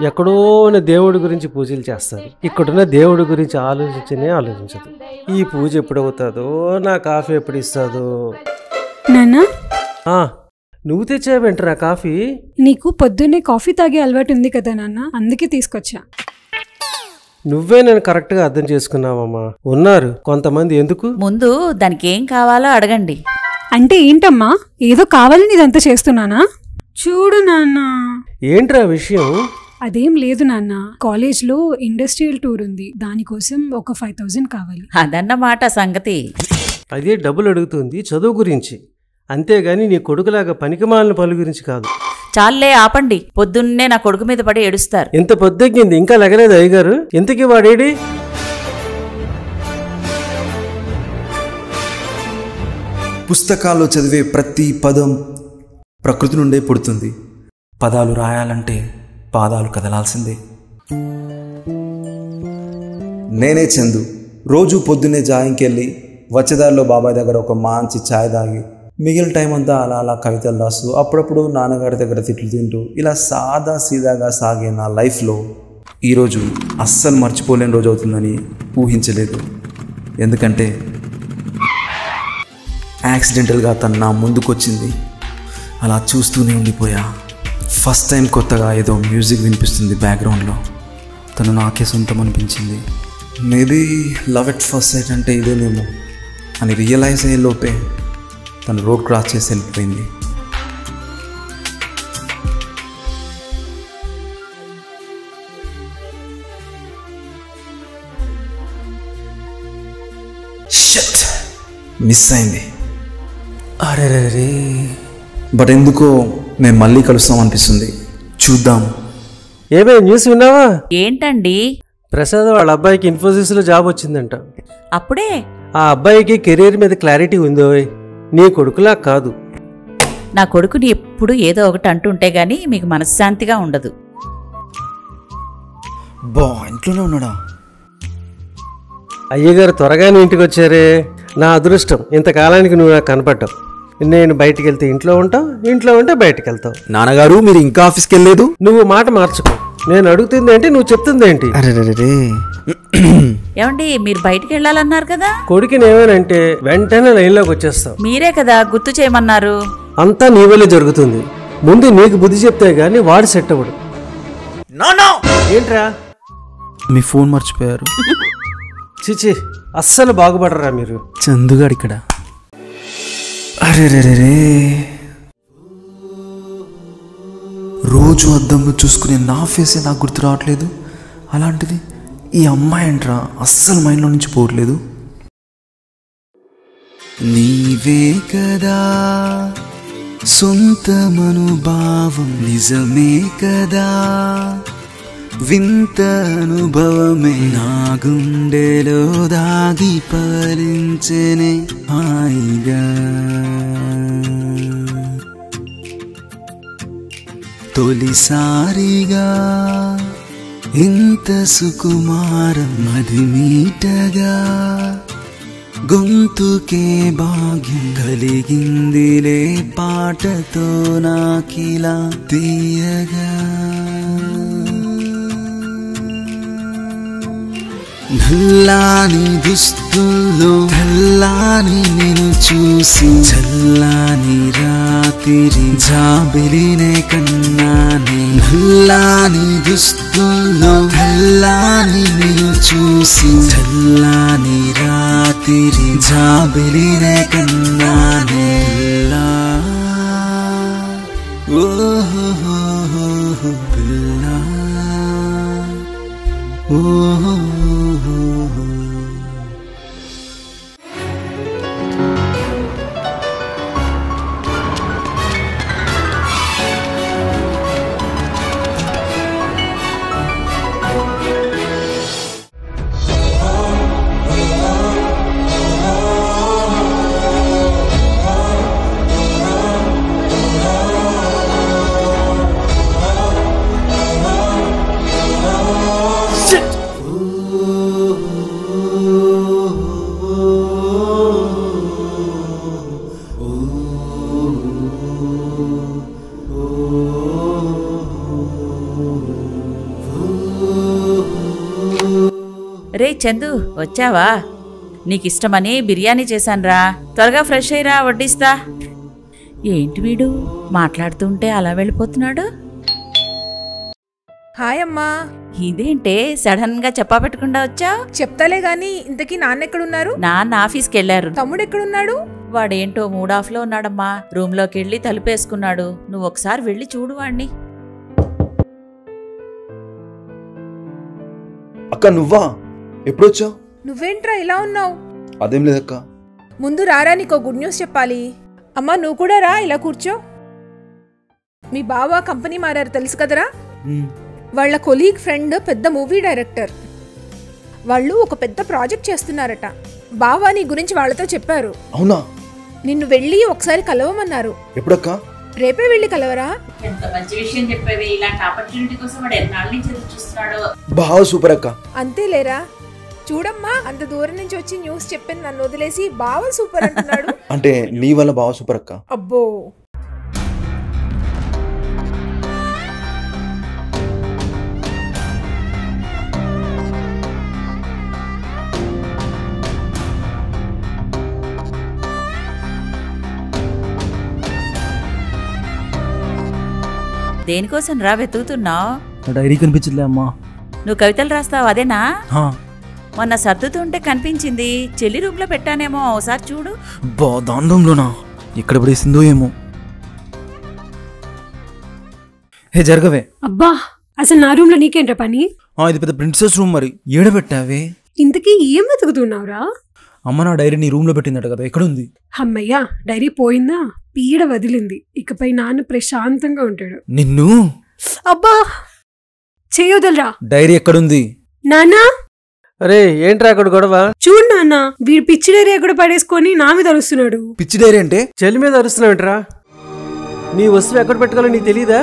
ఎక్కడోనే దేవుడి గురించి పూజలు చేస్తారు, ఇక్కడున్న దేవుడి గురించి ఆలోచించదు. ఈ పూజ ఎప్పుడవుతుందో, నా కాఫీ ఎప్పుడు ఇస్తుందో. నాన్నా, నువ్వు తెచ్చావేంట్రా కాఫీ? నీకు పొద్దున్నే కాఫీ తాగే అలవాటు ఉంది కదా నాన్న, అందుకే తీసుకొచ్చా. నువ్వే నేను కరెక్ట్ గా అర్థం చేసుకున్నావమ్మా. ఉన్నారు కొంతమంది. ఎందుకు? ముందు దానికి ఏం కావాలో అడగండి. అంటే ఏంటమ్మా, ఏదో కావాలని ఇదంతా చేస్తున్నానా? చూడు నాన్న. ఏంట్రా విషయం? అదేం లేదు నాన్న, కాలేజ్లో ఇండస్ట్రియల్ టూర్ ఉంది, దానికోసం ఒక 5000 కావాలి. అదన్నమాట సంగతి. అదే డబ్బులు అడుగుతుంది చదువు గురించి, అంతేగాని నీ కొడుకులాగా పనికిమాలిన పనుల గురించి కాదు. చాలే ఆపండి, పొద్దున్నే నా కొడుకు మీద పడి ఏడుస్తారు. ఇంత పొద్దెక్కింది ఇంకా లెగలేదు అయ్యగారు? ఇంతకీ వాడేడి? పుస్తకాల్లో చదివే ప్రతి పదం ప్రకృతి నుండే పుడుతుంది. పదాలు రాయాలంటే పాదాలు కదలాల్సిందే. నేనే చందు. రోజు పొద్దున్నే జాయింకెళ్ళి వచ్చేదారిలో బాబాయ్ దగ్గర ఒక మంచి ఛాయ్ తాగి మిగిలిన టైం అంతా అలా కవితలు రాస్తూ అప్పుడప్పుడు నాన్నగారి దగ్గర తిట్లు తింటూ ఇలా సాదా సీదాగా సాగే నా లైఫ్లో ఈరోజు అస్సలు మర్చిపోలేని రోజు అవుతుందని ఊహించలేదు. ఎందుకంటే యాక్సిడెంటల్గా తను నా ముందుకొచ్చింది. అలా చూస్తూనే ఉండిపోయా. ఫస్ట్ టైం కొత్తగా ఏదో మ్యూజిక్ వినిపిస్తుంది బ్యాక్గ్రౌండ్లో. తను నాకే సొంతం అనిపించింది. Maybe love at first sight అంటే ఇదేనేమో అని రియలైజ్ అయ్యే లోపే తను రోడ్ క్రాస్ చేసి వెళ్ళిపోయింది. షట్, మిస్ అయింది. అరే, బట్ ఎందుకో మేము మళ్ళీ కలుస్తాం అనిపిస్తుంది. చూద్దాం. ఏమే న్యూస్ విన్నావా? ఏంటండి? ప్రసాద్ వాళ్ళ అబ్బాయికి ఇన్ఫోసిస్ లో జాబ్ వచ్చిందంట. అప్పుడే? ఆ అబ్బాయికి కెరీర్ మీద క్లారిటీ ఉందో, నీ కొడుకులా కాదు. నా కొడుకుని ఎప్పుడు ఏదో ఒకటి అంటుంటే గానీ మీకు మనశ్శాంతిగా ఉండదు. ఇంట్లోనే ఉన్నాడా? అయ్యగారు త్వరగానే ఇంటికి వచ్చారే. నా అదృష్టం, ఇంతకాలానికి నువ్వు నాకు కనపడ్డావు. నేను బయటికి వెళ్తే ఇంట్లో ఉంటావు, ఇంట్లో ఉంటే బయటకు వెళ్తావు. నాన్నగారు మీరు ఇంకా ఆఫీస్కి వెళ్ళలేదు? నువ్వు మాట మార్చుకో. నేను అడుగుతుంది ఏంటి, నువ్వు చెప్తుంది ఏంటి? ఏమండి, మీరు బయటికి వెళ్ళాలన్నారు కదా? కొడుకుని ఏమేనంటే వెంటనే లైన్లోకి వచ్చేస్తావు. మీరే కదా గుర్తు చేయమన్నారు. అంతా నీ వల్లే జరుగుతుంది. ముందు నీకు బుద్ధి చెప్తే గానీ వాడు సెట్ అవ్వడు. ఏంట్రా? మీ ఫోన్ మర్చిపోయారు. చిచి, అస్సలు బాగుపడరా మీరు. చందుగాడు ఇక్కడ. అరే, రోజు అద్దంలో చూసుకునే నా ఫేసే నాకు గుర్తు రావట్లేదు. అలాంటిది ఈ అమ్మాయి అంట్రా అస్సలు మైండ్లో నుంచి పోవట్లేదు. నీవే కదా సొంతమనుభావం, నిజమే కదా వింత అనుభవమే, నా గుండెలో దాగి పలించెనే హాయిగా. తొలిసారిగా ఇంత సుకుమారం మదిమీటగా, గొంతుకే భాగ్యం కలిగిందిలే పాటతో నాకిలా తీయగా. నల్లాని దుస్తుల్లో తెల్లాని నిన్ను చూసి, చల్లాని రాత్రి జాబిలినే కన్నానే. నల్లాని దుస్తుల్లో తెల్లాని నిన్ను చూసి, చల్లాని రాత్రి జాబిలినే కన్నానే. ఓహో పిల్లా, ఓహో. రే చందు వచ్చావా? నీకిష్టమని బిర్యానీ చేశాన్రా, త్వరగా ఫ్రెష్ అయ్యిరా, వడ్డిస్తా. ఏంటి వీడు మాట్లాడుతుంటే అలా వెళ్ళిపోతున్నాడు? హాయ్ అమ్మా. ఇదేంటే సడన్ గా చెప్పా పెట్టకుండా వచ్చావు? చెప్తాలే గాని ఇంతకీ నాన్నెక్కడున్నారు? నాన్న ఆఫీస్కి వెళ్ళారు. తమ్ముడు ఎక్కడున్నాడు? వాడేంటో మూడాఫ్ లో ఉన్నాడమ్మా. రూమ్ లోకి వెళ్ళి తలుపేసుకున్నాడు. నువ్వు ఒకసారి వెళ్ళి చూడు వాణ్ణి. అక్క నువ్వా? ఎప్పుడొచ్చావు? నువ్వేంట్రా ఇలా ఉన్నావు? అదేం లేదక్క. ముందు రారా, నీకో గుడ్ న్యూస్ చెప్పాలి. అమ్మా నువ్వు కూడా రా, ఇలా కూర్చో. మీ బావ కంపెనీ మారారు తెలుసు కదరా? వాళ్ళ కొలీగ్ ఫ్రెండ్ పెద్ద మూవీ డైరెక్టర్. వాళ్ళు ఒక పెద్ద ప్రాజెక్ట్ చేస్తున్నారట. బావ నీ గురించి వాళ్ళతో చెప్పారు. అవునా? నిన్ను వెళ్ళి ఒకసారి కలవమన్నారు. ఎప్పుడక్క? రేపే వెళ్ళి కలవరా? ఎంత మంచి విషయం చెప్పేవి. ఇలాంటి ఆపర్చునిటీ కోసం వాడు ఎన్నాళ్ళ నుంచి ఎదురు చూస్తున్నాడు. బాగా సూపర్ అక్క. అంతేలేరా. చూడమ్మా, అంత దూరం నుంచి వచ్చి న్యూస్ చెప్పింది నన్ను వదిలేసి బావ సూపర్ అంటున్నాడు. అంటే నీ వల్ల బాగా సూపర్ అక్క. అబ్బో. దేనికోసం రా వెతుకుతున్నావు? డైరీ కనిపించలే అమ్మా. నువ్వు కవితలు రాస్తావు అదేనా? మొన్న సర్దుతుంటే కనిపించింది. చెల్లి రూమ్ లో పెట్టానేమో, ఒకసారి చూడు. దాని రూమ్లోనా? ఎక్కడ పడేసిందో ఏమో. హే జరగవే. అబ్బా, అసలు నా రూమ్ లో నీకేంట్రా పని? ఇది పెద్ద ప్రిన్సెస్ రూమ్, మరి ఏడ పెట్టావే? ఇంతకీ ఏం వెతుకుతున్నావురా? అమ్మ నా డైరీ నీ రూమ్ లో పెట్టిందట కదా, ఎక్కడుంది? అమ్మయ్యా, డైరీ పోయిందా? పీడ వదిలింది. ఇకపై నాన్న ప్రశాంతంగా ఉంటాడు. నిన్ను. అబ్బా చేయొదలరా. డైరీ ఎక్కడుంది? నాన్నా. అరే ఏంట్రా అక్కడ గొడవ? చూడు నాన్న, వీడు పిచ్చి డైరీ ఎక్కడ పడేసుకొని నా మీద అరుస్తున్నాడు. పిచ్చి డైరీ అంటే? చెల్లి మీద అరుస్తున్నావేంట్రా? నీ వస్తువు ఎక్కడ పెట్టుకోవాలో నీకు తెలీదా?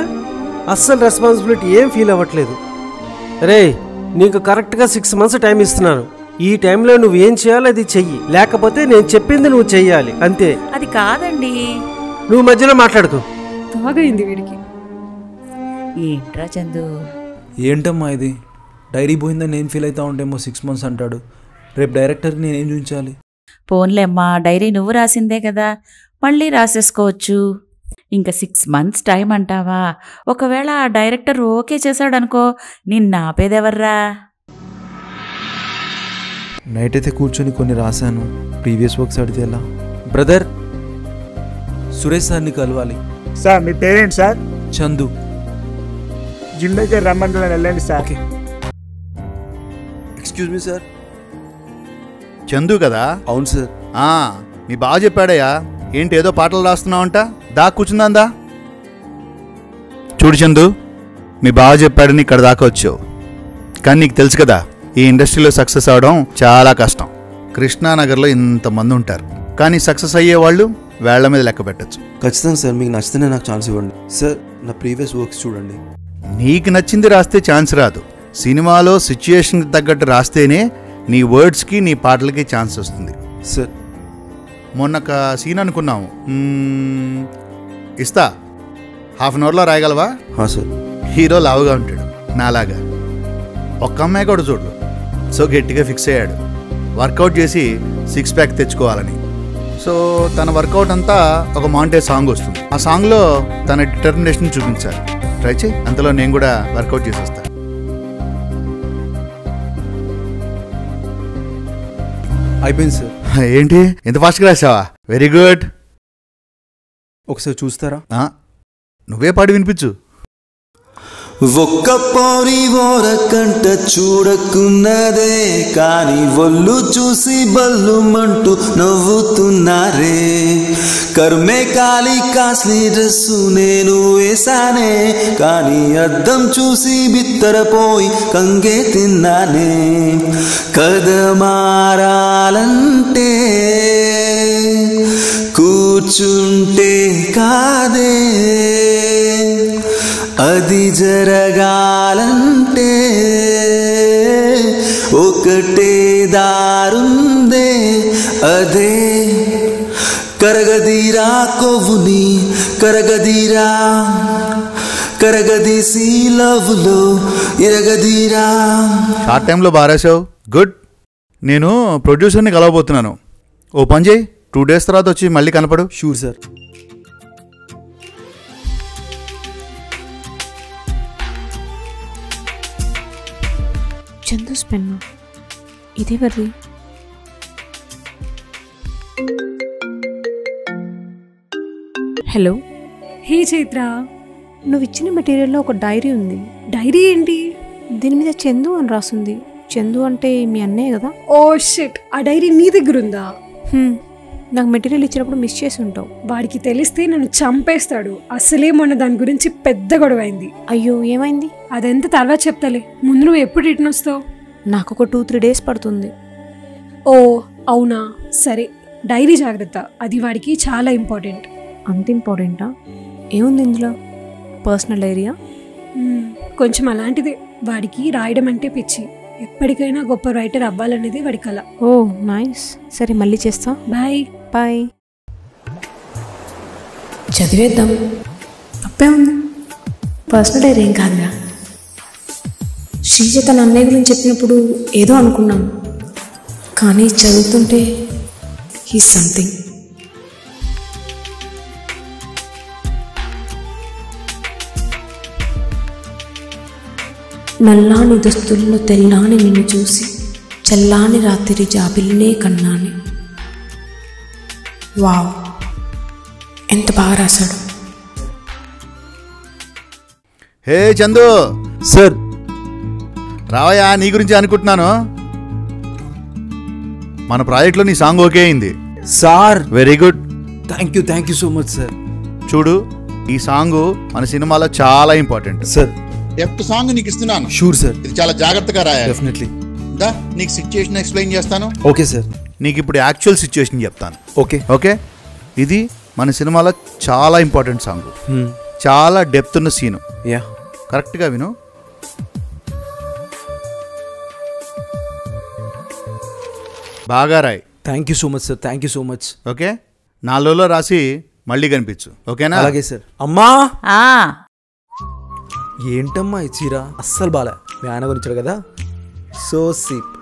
అస్సలు రెస్పాన్సిబిలిటీ ఏం ఫీల్ అవ్వట్లేదు. రే, నీకు కరెక్ట్గా 6 months టైం ఇస్తున్నాను. ఈ టైంలో నువ్వు ఏం చేయాలో అది చెయ్యి, లేకపోతే నేను చెప్పింది నువ్వు చెయ్యాలి, అంతే. అది కాదండి. నువ్వు మధ్యలో మాట్లాడుకో. బాగైంది వీడికి. ఏంట్రా చందు? ఏంటమ్మా ఇది? డైరీ పోయిందని నేను ఫీల్ అవుతా ఉంటేమో 6 months అంటాడు. రేపు డైరెక్టర్కి నేనేం చూపించాలి? పోన్లేమ్మా, డైరీ నువ్వు రాసిందే కదా, మళ్ళీ రాసేసుకోవచ్చు. ఇంకా 6 months టైం అంటావా? ఒకవేళ ఆ డైరెక్టర్ ఓకే చేశాడనుకో, నిన్న ఆపేదెవర్రా? నైట్ అయితే కూర్చొని కొన్ని రాశాను. ప్రీవియస్ వర్క్స్ అడిగితే ఎలా? బ్రదర్, సురేష్ సార్ని కలవాలి. సార్ మీ పేరెంట్ సార్? చందు. జిమ్ దగ్గర రమ్మంటున్నాను, వెళ్ళండి sir. Okay. Excuse me sir. Chandu కదా? అవును సార్. మీ బాగా చెప్పాడయ్యా. ఏంటి ఏదో పాటలు రాస్తున్నావంట? దా కూర్చుందా. చూడు చందు, మీ బాగా చెప్పాడని ఇక్కడ దాకా వచ్చావు, కానీ నీకు తెలుసు కదా ఈ ఇండస్ట్రీలో సక్సెస్ అవడం చాలా కష్టం. కృష్ణానగర్లో ఇంతమంది ఉంటారు, కానీ సక్సెస్ అయ్యే వాళ్ళు వేళ్ల మీద లెక్క పెట్టచ్చు. ఖచ్చితంగా సార్, మీకు నచ్చితేనే నాకు ఛాన్స్ ఇవ్వండి సార్. నా ప్రీవియస్ వర్క్స్ చూడండి. నీకు నచ్చింది రాస్తే ఛాన్స్ రాదు. సినిమాలో సిచ్యుయేషన్కి తగ్గట్టు రాస్తేనే నీ వర్డ్స్కి నీ పాటలకి ఛాన్స్ వస్తుంది సార్. మొన్న ఒక సీన్ అనుకున్నాము, ఇస్తా, 1/2 hourలో రాయగలవా? సార్. హీరో లావుగా ఉంటాడు నాలాగా. ఒక్క అమ్మాయి కూడా చూడు. సో గట్టిగా ఫిక్స్ అయ్యాడు వర్కౌట్ చేసి 6 pack తెచ్చుకోవాలని. సో తన వర్కౌట్ అంతా ఒక మాంటేజ్ సాంగ్ వస్తుంది. ఆ సాంగ్లో తన డిటర్మినేషన్ చూపించాలి. ట్రై చేయి, అంతలో నేను కూడా వర్కౌట్ చేసి వస్తాను. అయిపోయింది సార్. ఏంటి ఎంత ఫాస్ట్గా రాసావా? Very good. ఒకసారి చూస్తారా? నువ్వే పాడి వినిపించు. ఒక్క పోరి ఓరకంట చూడకున్నదే, కాని ఒళ్ళు చూసి బల్లుమంటూ నవ్వుతున్నారే. కర్మే కాలి కాస్లీ డ్రెస్సు నేను వేసానే, కాని అద్దం చూసి బిత్తరపోయి కంగే తిన్నానే. కథ మారాలంటే కూర్చుంటే కాదే, అది జరగాలంటే ఒకటే దారుందే, అదే కరగదీరా కొవ్వుని కరగదీరా, కరగదీసి లవ్లో ఇరగదీరా. షార్ట్ టైంలో బాగా రాసావు. గుడ్. నేను ప్రొడ్యూసర్ని కలవబోతున్నాను. ఓ పని చేయి, 2 days తర్వాత వచ్చి మళ్ళీ కనపడు. Sure sir. చందూస్ పెన్ను ఇదే వర్రి. హలో. హే చైత్ర, నువ్వు ఇచ్చిన మెటీరియల్లో ఒక డైరీ ఉంది. డైరీ ఏంటి? దీని మీద చందు అని రాసుంది. చందు అంటే మీ అన్నయ్య కదా? ఓ షిట్, ఆ డైరీ నీ దగ్గర ఉందా? నాకు మెటీరియల్ ఇచ్చినప్పుడు మిస్ చేసి ఉంటావు. వాడికి తెలిస్తే నన్ను చంపేస్తాడు. అసలే మొన్న దాని గురించి పెద్ద గొడవ అయింది. అయ్యో, ఏమైంది? అదంతా తర్వాత చెప్తాలే, ముందు నువ్వు ఎప్పుడు రిటర్న్ వస్తావు? నాకు ఒక 2-3 days పడుతుంది. ఓ అవునా, సరే. డైరీ జాగ్రత్త, అది వాడికి చాలా ఇంపార్టెంట్. అంత ఇంపార్టెంటా? ఏముంది ఇందులో? పర్సనల్ డైరీయా? కొంచెం అలాంటిదే. వాడికి రాయడం అంటే పిచ్చి. ఎప్పటికైనా గొప్ప రైటర్ అవ్వాలనేది వాడి కళ. ఓ నైస్. సరే, మళ్ళీ చేస్తా. Bye bye. చదివేద్దాం, తప్పే ఉంది. పర్సనల్ డైరీ ఏం కాదుగా. శ్రీజ తన అన్నయ్య గురించి చెప్పినప్పుడు ఏదో అనుకున్నాను, కానీ చదువుతుంటే హీ సంథింగ్. నల్లాని దుస్తుల్లో తెల్లాని నిన్ను చూసి చల్లాని రాత్రి జాబిల్నే కన్నాని. వావ్, ఎంత బాగా రాశాడు. హే చందు సార్. రావయ్యా, నీ గురించి అనుకుంటున్నాను. మన ప్రాజెక్ట్లో నీ సాంగ్ ఓకే అయింది sir. Very good. Thank you so much sir. చూడు, ఈ సాంగ్ మన సినిమాలో చాలా ఇంపార్టెంట్ సార్. డెప్త్ సాంగ్ నీకు ఇస్తున్నాను. Sure sir. ఇది చాలా జాగ్రత్తగా రాయాలి. డెఫినెట్లీ. దా, నీకు సిచ్యుయేషన్ ఎక్స్ప్లెయిన్ చేస్తాను. Okay sir. నీకు ఇప్పుడు యాక్చువల్ సిచ్యుయేషన్ చెప్తాను. Okay okay. ఇది మన సినిమాలో చాలా ఇంపార్టెంట్ సాంగ్. చాలా డెప్త్ ఉన్న సీను. యా, కరెక్ట్గా విను. బాగా రాయ్. Thank you so much sir. Thank you so much. Okay, 4 రోజుల్లో రాసి మళ్ళీ కనిపించు. ఓకేనా? అలాగే సార్. అమ్మా, ఆ, ఏంటమ్మా ఈ చీర? అస్సలు బాలే. మీ ఆయన గురించాడు కదా, సో సీప్.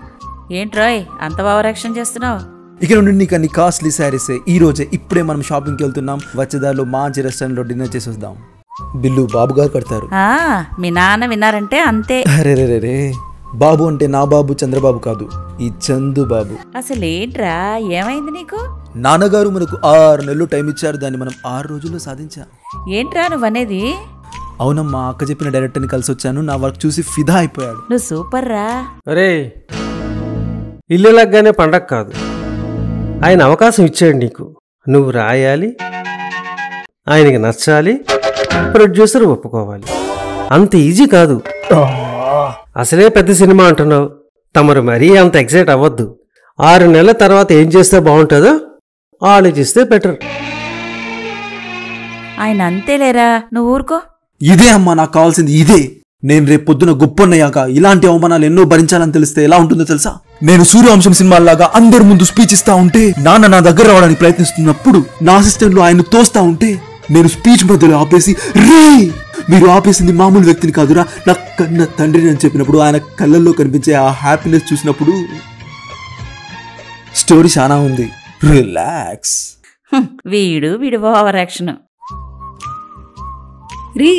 ఏంట్రోయ్ అంత ఓవర్ యాక్షన్ చేస్తున్నావు? ఇక నుండి నీకు అన్ని కాస్ట్లీ శారీసే. ఈ రోజే ఇప్పుడే మనం షాపింగ్కి వెళ్తున్నాం. వచ్చేదారిలో మంచి రెస్టారెంట్లో డిన్నర్ చేసి వద్దాం. బిల్లు బాబు గారు కడతారు. మీ నాన్న విన్నారంటే అంతే. అరే రే రే, బాబు అంటే నా బాబు చంద్రబాబు కాదు, ఈ చందు బాబు. అసలేంట్రా, ఏమైంది నీకు? నాన్నగారు మనకు 6 నెలలు టైం ఇచ్చారు. దాన్ని మనం 6 రోజుల్లో సాధించాం. ఏంట్రా నువ్వనేది? అవునమ్మా, అక్క చెప్పిన డైరెక్టర్ని కలిసి వచ్చాను. నా వర్క్ చూసి ఫిదా అయిపోయాడు. నువ్వు సూపర్ రా. అరే, ఇల్లు లగ్గానే పండగ కాదు. ఆయన అవకాశం ఇచ్చాడు నీకు. నువ్వు రాయాలి, ఆయనకి నచ్చాలి, ప్రొడ్యూసర్ ఒప్పుకోవాలి. అంత ఈజీ కాదు. అసలే పెద్ద సినిమా అంటున్నావు. తమరు మరీ అంత ఎక్సైట్ అవ్వద్దు. 6 నెలల తర్వాత ఏం చేస్తే బాగుంటుందో ఆలోచిస్తే బెటర్. ఆయన అంతేలేరా, నువ్వు ఊరుకో. ఇదే అమ్మా నాకు కావాల్సింది, ఇదే. నేను రేపు పొద్దున గొప్పన్నయ్యాక ఇలాంటి అవమానాలు ఎన్నో భరించాలని తెలిస్తే ఎలా ఉంటుందో తెలుసా? నేను సూర్యవంశం సినిమాలాగా అందరి ముందు స్పీచ్ ఇస్తా ఉంటే, నాన్న నా దగ్గర రావడానికి ప్రయత్నిస్తున్నప్పుడు నా అసిస్టెంట్లు ఆయన తోస్తా ఉంటే, నేను స్పీచ్ మధ్యలో ఆపేసి, రే మీరు ఆపేసింది మామూలు వ్యక్తిని కాదురా, నా కన్న తండ్రిని అని చెప్పినప్పుడు ఆయన కళ్ళల్లో కనిపించే ఆ హ్యాపీనెస్ చూసినప్పుడు స్టోరీ చాలా ఉంది. రిలాక్స్. వీడు ఓవర్ యాక్షన్. రీ,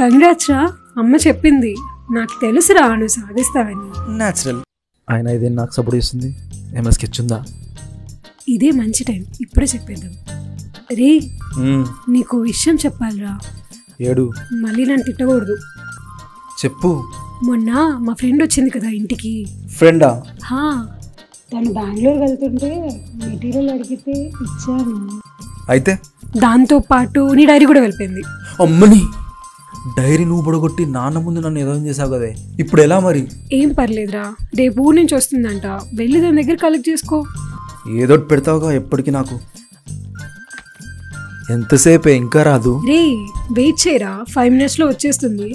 కంగ్రాట్స్ రా. అమ్మ చెప్పింది, నాకు తెలుసురా నువ్వు సాధిస్తావని. న్యాచురల్. ఆయన ఇదే నాకు సపోర్ట్ చేస్తుంది. ఏమైనా స్కెచ్ ఉందా? ఇదే మంచి టైం, ఇప్పుడే చెప్పేద్దాం. రే, నీకు విషయం చెప్పాలిరా. ఏడు. మళ్ళీ నన్ను తిట్టకూడదు. చెప్పు. మొన్న మా ఫ్రెండ్ వచ్చింది కదా ఇంటికి. ఫ్రెండా? తను బెంగళూరు వెళ్తుంటే మెటీరియల్ అడిగితే ఇచ్చాను. అయితే దాంతో పాటు నీ డైరీ కూడా వెళ్ళిపోయింది. అమ్మని, డైరీ నువ్వు పడగొట్టి నాన్న ముందు నన్ను ఏదో చేసావు కదే, ఇప్పుడు ఎలా మరి? ఏం పర్లేదురా, రేపు ఊరు నుంచి వస్తుందంట, వెళ్ళి దాని దగ్గర కలెక్ట్ చేసుకో. ఏదో పెడతావుగా ఎప్పటికీ నాకు. ఎంతసేపే, ఇంకా రాదు? రే వెయిట్ చేయరా, 5 minutes లో వచ్చేస్తుంది.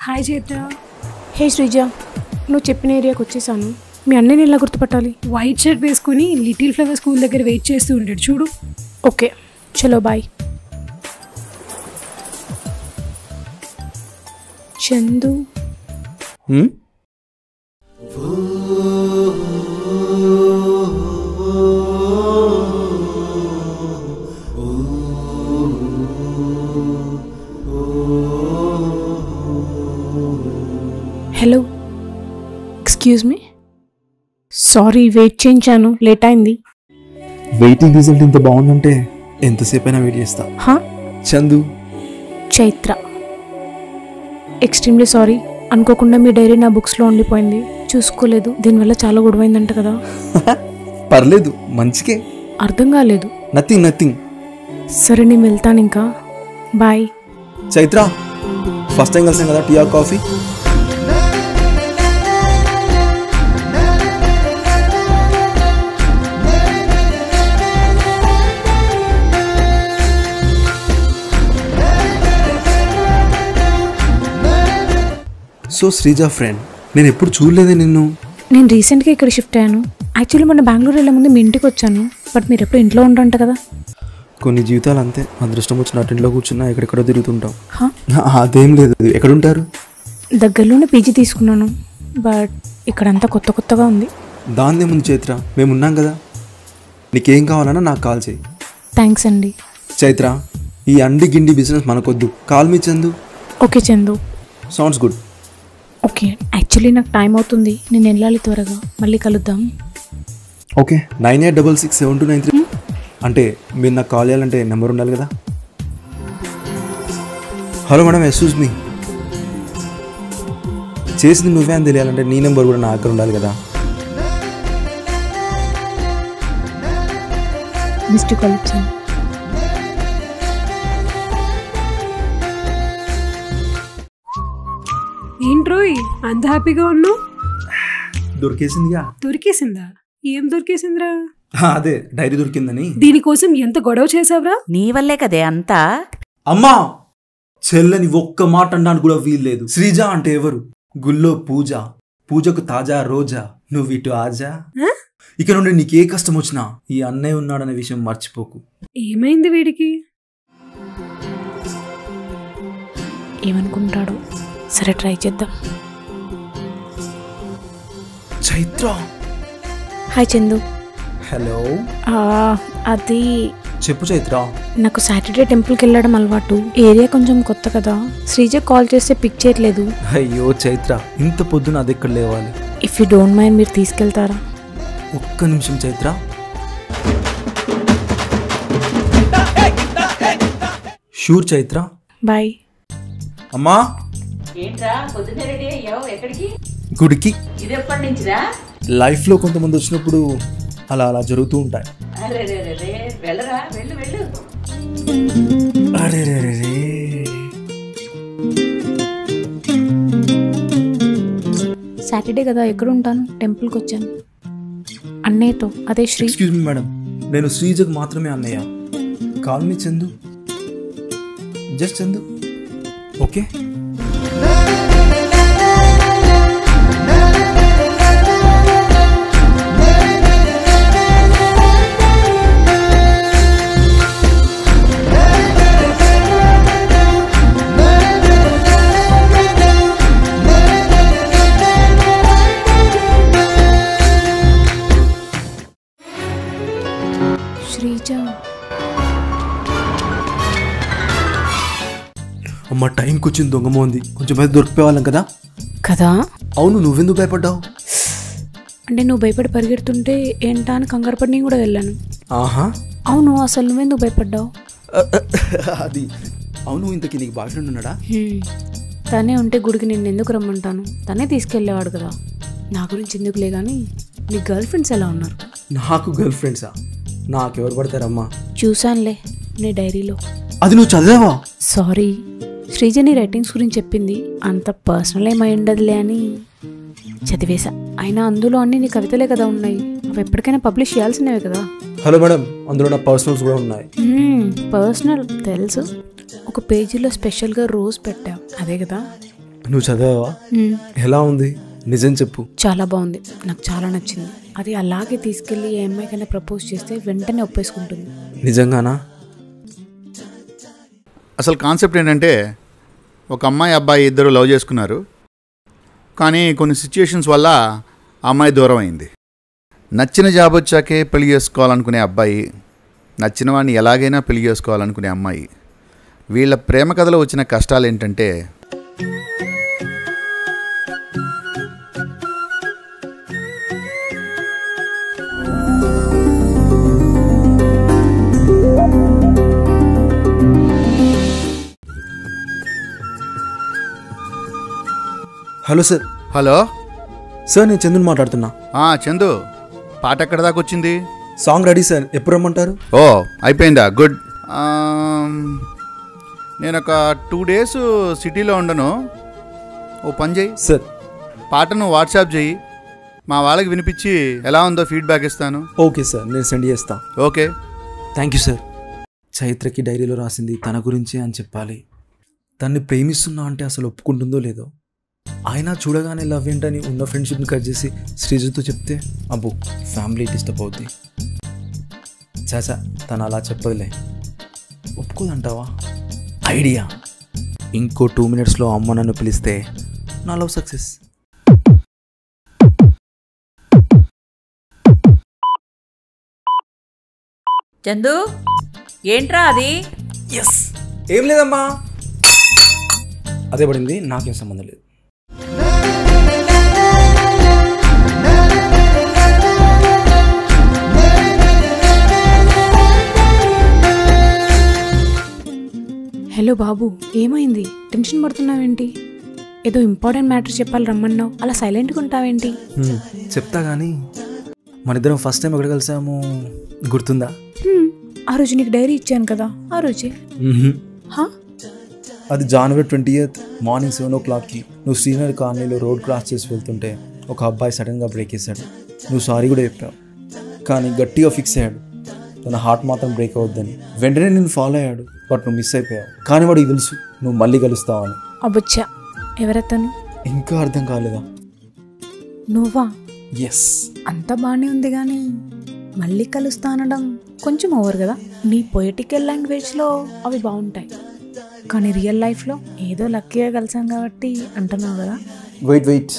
హాయ్ చైత్ర. హే శ్రీజ, నువ్వు చెప్పిన ఏరియాకి వచ్చేసాను. మీ అన్నయ్యని ఎలా గుర్తుపట్టాలి? వైట్ షర్ట్ వేసుకుని లిటిల్ ఫ్లవర్ స్కూల్ దగ్గర వెయిట్ చేస్తూ ఉంటాడు చూడు. ఓకే, చలో bye. Chandu. Hello, excuse me. Sorry wait చేయించాను, లేట్ అయింది. వెయిటింగ్ రిజల్ట్ ఇంత బాగుందంటే ఎంతసేపు అయినా వెయిట్ చేస్తా. చందు. చైత్ర. ఎక్స్ట్రీమ్లీ సారీ, అనుకోకుండా మీ డైరీ నా బుక్స్లో ఉండిపోయింది, చూసుకోలేదు. దీనివల్ల చాలా గొడవైందంట కదా. పర్లేదు, మంచికే. అర్థం కాలేదు. నథింగ్. సరే నేను వెళ్తాను ఇంకా. బాయ్. చైత్ర, ఫస్ట్ టైం కలిసాం కదా, tea or coffee? So Sreeja friend, నేను ఎప్పుడు చూడలేదే నిన్ను. నేను రీసెంట్గా ఇక్కడ షిఫ్ట్ అయ్యాను. యాక్చువల్లీ మొన్న బెంగళూరు వెళ్ళే ముందు మీ ఇంటికి వచ్చాను, బట్ మీరు ఎప్పుడు ఇంట్లో ఉంటారంట కదా. కొన్ని జీవితాలు అంతే, అదృష్టం వచ్చిన ఇంట్లో కూర్చున్నా ఎక్కడెక్కడో తిరుగుతుంటాం. అదేం లేదు. ఎక్కడుంటారు? దగ్గరలోనే పీజీ తీసుకున్నాను, బట్ ఇక్కడంతా కొత్తగా ఉంది. దాందే ముందు చైత్ర, మేమున్నాం కదా. నీకేం కావాలన్నా నాకు కాల్ చేయి. థ్యాంక్స్ అండి. చైత్ర, ఈ అండి గిండి బిజినెస్ మనకొద్దు. Call me Chandu. Okay Chandu. Sounds good. Okay, actually నాకు టైం అవుతుంది, నేను వెళ్ళాలి త్వరగా. మళ్ళీ కలుద్దాం. ఓకే, 98667293. అంటే మీరు నాకు కాల్ చేయాలంటే నెంబర్ ఉండాలి కదా. Hello madam, excuse me. చేసింది నువ్వే అని తెలియాలంటే నీ నెంబర్ కూడా నా దగ్గర ఉండాలి కదా. మిస్టర్ కాల్ ఇచ్చాను. ఏంట్రోయ్ అంత హ్యాపీగా ఉన్నావు? దొరికేసిందిగా. దొరికేసిందా? ఏం దొరికేసిందిరా? అదే డైరీ దొరికిందని. దీనికోసం ఎంత గొడవ చేసావురా? నీ వల్లే కదే అంతా. అమ్మా, చెల్లని ఒక్క మాట అనడానికి కూడా వీల్లేదు. శ్రీజ అంటే ఎవరు? గుళ్ళో పూజ, పూజకు తాజా రోజా, నువ్వు ఇటు ఆజా. ఇక నుండి నీకే కష్టం వచ్చినా ఈ అన్నయ్య ఉన్నాడనే విషయం మర్చిపోకు. ఏమైంది వీడికి? ఏమనుకుంటాడు? సరే ట్రై చేద్దాం. చైత్ర. హాయ్ చందు. హలో. అది చెప్పు చైత్ర. నాకు సాటర్డే టెంపుల్కి వెళ్ళడం అలవాటు. ఏరియా కొంచెం కొత్త కదా. శ్రీజ కాల్ చేస్తే పిక్ చేయట్లేదు. అయ్యో చైత్ర, ఇంత పొద్దున అది ఎక్కడ లేవాలి. ఇఫ్ యూ డోంట్ మైండ్ మీరు తీసుకెళ్తారా? ఒక్క నిమిషం చైత్ర. షూర్ చైత్ర. బాయ్. అమ్మా. ఏంట్రా పొద్దున్నే రెడీ అయ్యావు? ఎక్కడికి? గుడికి. ఇది ఎప్పటి నుంచిరా? లైఫ్లో కొంతమంది వచ్చినప్పుడు అలా అలా జరుగుతూ ఉంటాయి. వెళ్ళరా, వెళ్ళు. అరే సాటర్డే కదా, ఎక్కడ ఉంటాను? టెంపుల్కి వచ్చాను అన్నయ్యతో. అదే శ్రీ. ఎక్స్క్యూజ్ మీ మేడం, నేను శ్రీజకు మాత్రమే అన్నయ్య. Call me Chandu. Just Chandu. Okay. అమ్మ, టైంకి వచ్చింది దొంగ ఉంది. కొంచెం అయితే దొరికిపోవాలం కదా. అవును, నువ్వెందుకు భయపడ్డావు? అంటే నువ్వు భయపడి పరిగెడుతుంటే ఏంటా అని కంగారు పడి నేను కూడా వెళ్ళాను. ఆహా. అవును, అసలు నువ్వెందుకు భయపడ్డావు? అది అవును, ఇంతకీ నీకు బాయ్ ఫ్రెండ్ ఉన్నాడా? తనే ఉంటే గుడికి నిన్ను ఎందుకు రమ్మంటాను? తనే తీసుకెళ్ళేవాడు కదా. నా గురించి ఎందుకులే కానీ నీ గర్ల్ ఫ్రెండ్స్ ఎలా ఉన్నారు? నాకు గర్ల్ ఫ్రెండ్సా? నాకెవరు పడతారమ్మా? చూశానులే నీ డైరీలో. అది నువ్వు చదివావా? సారీ, శ్రీజ నీ రైటింగ్స్ గురించి చెప్పింది. అంత పర్సనల్ ఏమై ఉండదులే అని చదివేశా. అయినా అందులో అన్ని నీ కవితలే కదా ఉన్నాయి. అవి ఎప్పటికైనా పబ్లిష్ చేయాల్సినవే కదా. హలో మేడం, అందులో నా పర్సనల్స్ కూడా ఉన్నాయి. పర్సనల్ తెలుసు. ఒక పేజీలో స్పెషల్గా రోజ్ పెట్టావు, అదే కదా? నువ్వు చదివావా? ఎలా ఉంది? నిజం చెప్పు. చాలా బాగుంది, నాకు చాలా నచ్చింది. అది అలాగే తీసుకెళ్ళి ఏ అమ్మాయికైనా ప్రపోజ్ చేస్తే వెంటనే ఒప్పేసుకుంటుంది. నిజంగానా? అసలు కాన్సెప్ట్ ఏంటంటే, ఒక అమ్మాయి అబ్బాయి ఇద్దరు లవ్ చేసుకున్నారు. కానీ కొన్ని సిచ్యుయేషన్స్ వల్ల ఆ అమ్మాయి దూరం అయింది. నచ్చిన జాబ్ వచ్చాకే పెళ్లి చేసుకోవాలనుకునే అబ్బాయి, నచ్చిన వాడిని ఎలాగైనా పెళ్లి చేసుకోవాలనుకునే అమ్మాయి. వీళ్ళ ప్రేమ కథలో వచ్చిన కష్టాలు ఏంటంటే, హలో సార్. హలో సార్ నేను చందుని మాట్లాడుతున్నా. చందు, పాట ఎక్కడ దాకా వచ్చింది? సాంగ్ రెడీ సార్, ఎప్పుడు రమ్మంటారు? ఓ అయిపోయిందా, గుడ్. నేను ఒక 2 days సిటీలో ఉండను. ఓ పని చేయి సార్, పాటను వాట్సాప్ చేయి, మా వాళ్ళకి వినిపించి ఎలా ఉందో ఫీడ్బ్యాక్ ఇస్తాను. ఓకే సార్, నేను సెండ్ చేస్తా. Okay, thank you sir. చైత్రకి డైరీలో రాసింది తన గురించే అని చెప్పాలి. తన్ని ప్రేమిస్తున్నా అంటే అసలు ఒప్పుకుంటుందో లేదో. అయినా చూడగానే లవ్ ఏంటని ఉన్న ఫ్రెండ్షిప్ని కట్ చేసి శ్రీజుతో చెప్తే అబ్బో ఫ్యామిలీ డిస్టర్బ్ అవుద్ది. చాచా తను అలా చెప్పదులే. ఒప్పుకోదంటావా? ఐడియా, ఇంకో 2 minutesలో అమ్మ నన్ను పిలిస్తే నా లవ్ సక్సెస్. చందు, ఏంట్రా అది? ఎస్, ఏం లేదమ్మా, అదే పడింది, నాకేం సంబంధం లేదు. హలో బాబు, ఏమైంది? టెన్షన్ పడుతున్నావేంటి? ఏదో ఇంపార్టెంట్ మ్యాటర్ చెప్పాలి రమ్మన్నావు, అలా సైలెంట్గా ఉంటావేంటి? చెప్తా కానీ మనిద్దరం ఫస్ట్ టైం ఎక్కడ కలిసాము గుర్తుందా? ఆ రోజు నీకు డైరీ ఇచ్చాను కదా, ఆ రోజే. అది January 20th మార్నింగ్ 7 o'clockకి నువ్వు శ్రీనగర్ కాలనీలో రోడ్ క్రాస్ చేసి వెళ్తుంటే ఒక అబ్బాయి సడన్గా బ్రేక్ వేసాడు. నువ్వు సారీ కూడా చెప్పావు, కానీ గట్టిగా ఫిక్స్ అయ్యాడు తన హార్ట్ మాత్రం బ్రేక్ అవద్దని. వెంటనే నేను ఫాలో అయ్యాడు, బట్ నువ్వు మిస్ అయిపోయావు. కానీ వాడికి తెలుసు నువ్వు మళ్ళీ కలుస్తావని. అబ్బొచ్చా, ఎవరతను? ఇంకా అర్థం కాలేదా? నువ్వా? ఎస్. అంత బాగానే ఉంది కానీ మళ్ళీ కలుస్తా అనడం కొంచెం ఓవర్ కదా. నీ పొయిటికల్ లాంగ్వేజ్లో అవి బాగుంటాయి, కానీ రియల్ లైఫ్లో ఏదో లక్కీగా కలిసాం కాబట్టి అంటున్నావు కదా. Wait,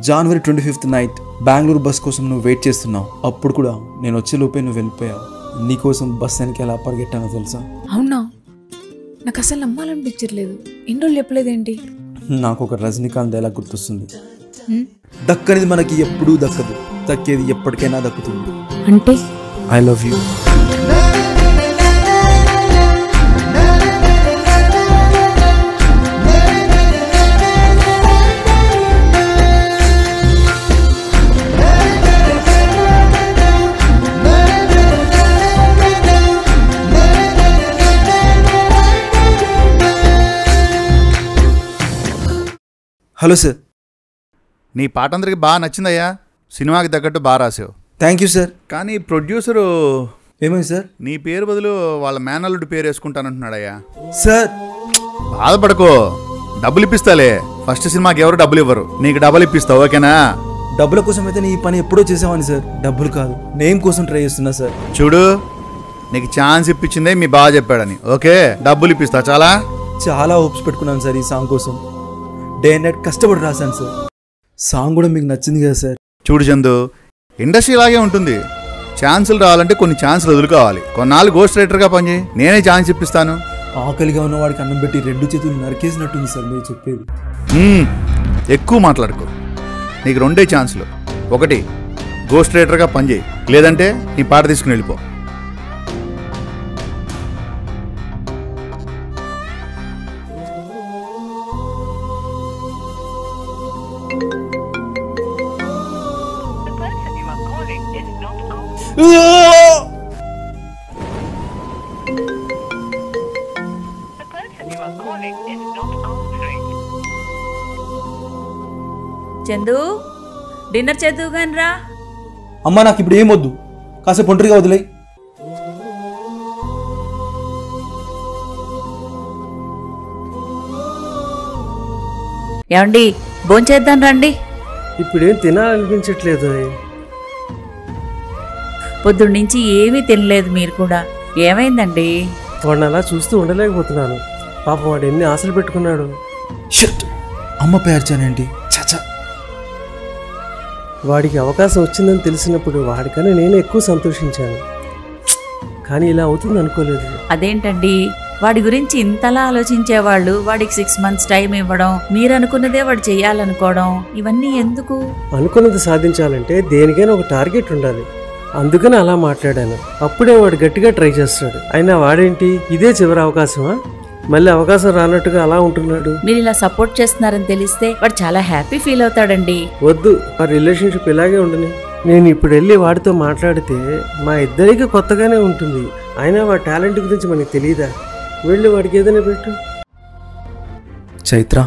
January 25th night Bengaluru bus కోసం నువ్వు వెయిట్ చేస్తున్నావు. అప్పుడు కూడా నేను వచ్చే లోపే నువ్వు వెళ్ళిపోయావు. నీకోసం బస్ వెనక ఎలా పరిగెట్టానో తెలుసా? అవునా? నాకు అసలు నమ్మాలనిపించట్లేదు. ఎన్ని రోజులు చెప్పలేదేంటి? నాకు ఒక రజనీకాంత్ డైలాగ్ గుర్తొస్తుంది, దక్కనిది మనకి ఎప్పుడూ దక్కదు, దక్కేది ఎప్పటికైనా దక్కుతుంది. అంటే I love you. Hello sir. నీ పాట అందరికి బాగా నచ్చిందయ్యా, సినిమాకి తగ్గట్టు బాగా రాసావు. Thank you sir. కానీ ప్రొడ్యూసరు ఏమైంది సార్? నీ పేరు బదులు వాళ్ళ మేనల్లుడి పేరు వేసుకుంటానంటున్నాడయ్యా. సార్ బాధపడకో, డబ్బులు ఇప్పిస్తాలే. ఫస్ట్ సినిమాకి ఎవరు డబ్బులు ఇవ్వరు, నీకు డబ్బులు ఇప్పిస్తావు, ఓకేనా? డబ్బుల కోసం అయితే నీ పని ఎప్పుడో చేసావని సార్, డబ్బులు కాదు నేమ్ కోసం ట్రై చేస్తున్నా సార్. చూడు, నీకు ఛాన్స్ ఇప్పించిందే మీ బాగా చెప్పాడని, ఓకే? డబ్బులు ఇప్పిస్తా. చాలా హోప్స్ పెట్టుకున్నాను సార్ ఈ సాంగ్ కోసం. డే అండ్ నైట్ కష్టపడి రాశాను సార్. సాంగ్ కూడా మీకు నచ్చింది కదా సార్. చూడు చందు, ఇండస్ట్రీ లాగే ఉంటుంది. ఛాన్సులు రావాలంటే కొన్ని ఛాన్సులు వదులుకోవాలి. కొన్నాళ్ళు గోస్ట్ రైటర్గా పనిచేయి, నేనే ఛాన్స్ ఇప్పిస్తాను. ఆకలిగా ఉన్న వాడికి అన్నం పెట్టి 2 చేతులు నరికేసినట్టుంది సార్ మీరు చెప్పేది. ఎక్కువ మాట్లాడుకో, నీకు 2 ఛాన్సులు. ఒకటి గోస్ట్ రైటర్గా పనిచేయి, లేదంటే నీ పాట తీసుకుని వెళ్ళిపో. చందు, డిన్నర్ చేద్దువు కానీ రా. అమ్మా నాకు ఇప్పుడు ఏం వద్దు, కాసేపు ఒంటరిగా వదిలేయి. ఏమండి, భోంచేద్దాం రండి. ఇప్పుడేం తినాలనిపించట్లేదు. పొద్దున్నుంచి ఏమీ తినలేదు మీరు కూడా. ఏమైందండి? వాడిని అలా చూస్తూ ఉండలేకపోతున్నాను. పాపం వాడు ఎన్ని ఆశలు పెట్టుకున్నాడు. షట్, అమ్మ పేర్చానేంటి? చచ్చా, వాడికి అవకాశం వచ్చిందని తెలిసినప్పుడు వాడికన్నా నేను ఎక్కువ సంతోషించాను. కానీ ఇలా అవుతుంది అనుకోలేదు. అదేంటండి, వాడి గురించి ఇంతలా ఆలోచించేవాళ్ళు వాడికి 6 months టైం ఇవ్వడం, మీరు అనుకున్నదే వాడు చెయ్యాలనుకోవడం, ఇవన్నీ ఎందుకు? అనుకున్నది సాధించాలంటే దేనికైనా ఒక టార్గెట్ ఉండాలి. అందుకని అలా మాట్లాడాను. అప్పుడే వాడు గట్టిగా ట్రై చేస్తాడు. అయినా వాడేంటి, ఇదే చివరి అవకాశమా? మళ్ళీ అవకాశం రానట్టుగా అలా ఉంటున్నాడు. మీరు ఇలా సపోర్ట్ చేస్తున్నారని తెలిస్తే వాడు చాలా హ్యాపీ ఫీల్ అవుతాడండి. వద్దు, ఆ రిలేషన్షిప్ ఇలాగే ఉండని. నేను ఇప్పుడు వెళ్ళి వాడితో మాట్లాడితే మా ఇద్దరికి కొత్తగానే ఉంటుంది. అయినా వాడి టాలెంట్ గురించి మనకి తెలియదా? వెళ్ళి వాడికి ఏదైనా పెట్టు. చైత్ర,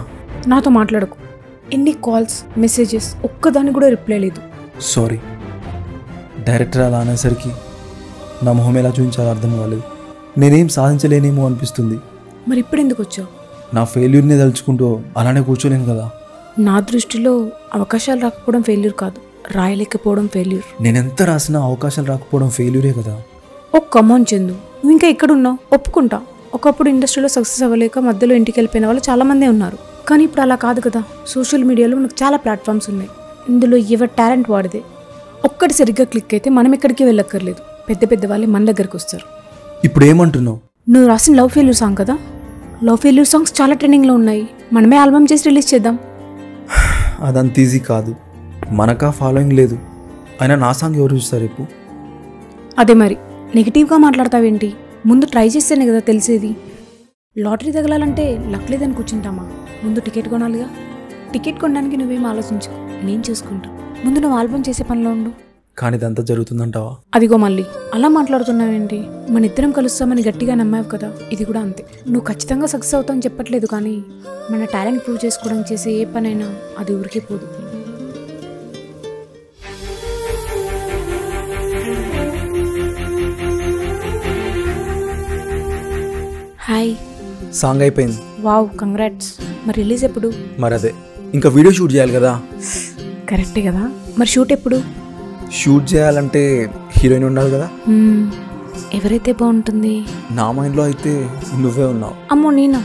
నాతో మాట్లాడకు. ఎన్ని కాల్స్ మెసేజెస్, ఒక్కదానికి కూడా రిప్లై లేదు. సారీ. డైరెక్టర్ అలా అనేసరికి నా మొహం ఎలా చూపించాలో అర్థం కాలేదు. నేనేం సాధించలేనేమో అనిపిస్తుంది. మరి ఇప్పుడు ఎందుకు వచ్చావు? నా ఫెయిల్యూర్ని తలుచుకుంటూ అలానే కూర్చోలేను కదా. నా దృష్టిలో అవకాశాలు రాకపోవడం ఫెయిల్యూర్ కాదు, రాయలేకపోవడం ఫెయిల్యూర్. నేనెంత రాసినా అవకాశాలు రాకపోవడం ఫెయిల్యూరే కదా. ఓ కమాన్ చందు, నువ్వు ఇంకా ఎక్కడున్నావు? ఒప్పుకుంటా, ఒకప్పుడు ఇండస్ట్రీలో సక్సెస్ అవ్వలేక మధ్యలో ఇంటికి వెళ్ళిపోయిన వాళ్ళు చాలామందే ఉన్నారు. కానీ ఇప్పుడు అలా కాదు కదా. సోషల్ మీడియాలో మనకు చాలా ప్లాట్ఫామ్స్ ఉన్నాయి. ఇందులో ఎవరి టాలెంట్ వాడిదే. ఒక్కటి సరిగ్గా క్లిక్ అయితే మనం ఎక్కడికి వెళ్ళక్కర్లేదు. పెద్ద పెద్ద వాళ్ళే మన దగ్గరికి వస్తారు. ఇప్పుడు ఏమంటున్నావు? నువ్వు రాసిన లవ్ ఫెయిల్యూర్ సాంగ్ కదా, లవ్ ఫెయిల్యూర్ సాంగ్స్ చాలా ట్రెండింగ్లో ఉన్నాయి. మనమే ఆల్బమ్ చేసి రిలీజ్ చేద్దాం. అదంత ఈజీ కాదు. మనకా ఫాలోయింగ్ లేదు. అయినా నా సాంగ్ ఎవరు చూస్తారు రేపు? అదే మరి నెగిటివ్గా మాట్లాడతావేంటి? ముందు ట్రై చేస్తేనే కదా తెలిసేది. లాటరీ తగలాలంటే లక్ లేదని కూర్చుంటామా? ముందు టికెట్ కొనాలిగా. టికెట్ కొనడానికి నువ్వేం ఆలోచించు, నేను చూసుకుంటా. ముందు నువ్వు ఆల్బమ్ చేసే పనిలో ఉండు. కానీ ఇదంతా జరుగుతుందంటావా? అదిగో మళ్ళీ అలా మాట్లాడుతున్నావేంటి? మన ఇద్దరం కలుస్తామని గట్టిగా నమ్మావు కదా, ఇది కూడా అంతే. నువ్వు ఖచ్చితంగా సక్సెస్ అవుతావని చెప్పట్లేదు, కానీ మన టాలెంట్ ప్రూవ్ చేసుకోవడానికి చేసే ఏ పనైనా అది ఊరికే పోదు. హాయ్. సాంగ్ అయిపోయింది. Wow, congrats. మరి రిలీజ్ ఎప్పుడు? మరి అదే, ఇంకా వీడియో షూట్ చేయాలి కదా. కరెక్టే కదా. మరి షూట్ ఎప్పుడు? షూట్ చేయాలంటే హీరోయిన్ ఉండాలి కదా. ఎవరైతే బాగుంటుంది? నా మైండ్లో అయితే నువ్వే ఉన్నావు. అమ్మో నేనా?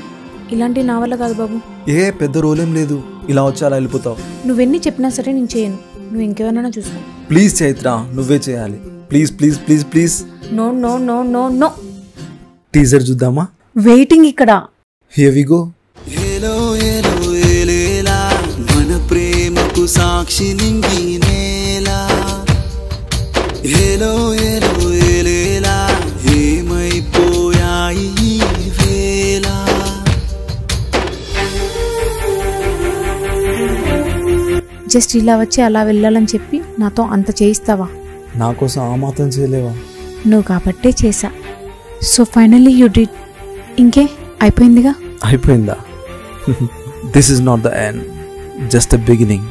ఇలాంటి నా వల్ల కాదు బాబు. ఏ పెద్ద రోల్ ఏం లేదు, ఇలా వచ్చి అలా వెళ్ళిపోతావు. నువ్వెన్ని చెప్పినా సరే నేను చేయను. నువ్వు ఇంకెవరైనా చూసుకో. ప్లీజ్ చైత్ర, నువ్వే చేయాలి. Please please please please. No no no no no. Teaser చూద్దామా? వెయిటింగ్ ఇక్కడ. Here we go. ఏలో ఏలో ఏలేలా మన ప్రేమకు సాక్షి నింగి నేలా. ఏలో ఏలో ఏలేలా ఏమైపోయాయి ఈ వేళ. జస్ట్ ఇలా వచ్చి అలా వెళ్ళాలని చెప్పి నాతో అంత చేయిస్తావా? నా కోసం ఆ మాత్రం చేయలేవా? నువ్వు కాబట్టే చేశా. So finally you did. ఇంకే అయిపోయిందిగా. అయిపోయిందా? This is not the end, just the beginning.